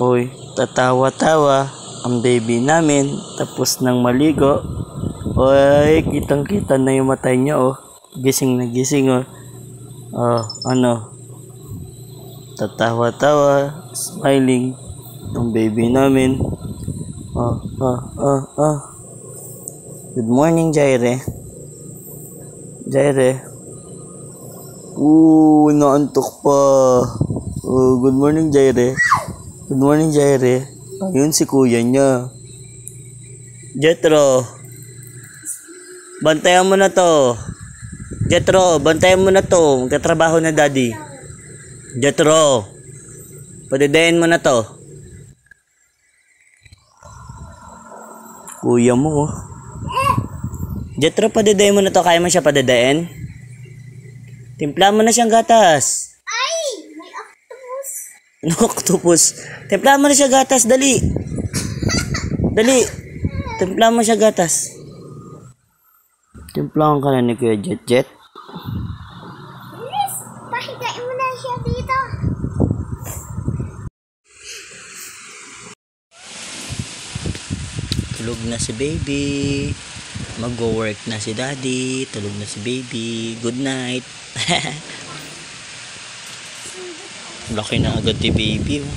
Uy, tatawa-tawa ang baby namin tapos nang maligo. Uy, kitang-kita na yung mata niya oh. Gising na gising oh. Oh, ano? Tatawa-tawa, smiling ang baby namin. Oh. Good morning, Jaire. Jaire. Naantok pa. Good morning, Jaire. Good morning, Jaire. Ayun si kuya niya. Jetro. Bantayan mo na to. Jetro, bantayan mo na to. Magtatrabaho na daddy. Jetro. Padidayin mo na to. Kuya mo oh. Jetro, padidayin mo na to. Kaya mo siya padidayin? Timpla mo na siyang gatas. Ay! May octopus. Ano octopus? Timpla mo na siya gatas. Dali. Dali. Timpla mo siya gatas. Timplahan ka na ni Kuya Jet. Yes! Pahigain mo na siya dito. Tulog na si baby. Mag-work na si daddy. Tulog na si baby. Good night. Laki na agad ni baby. Oh.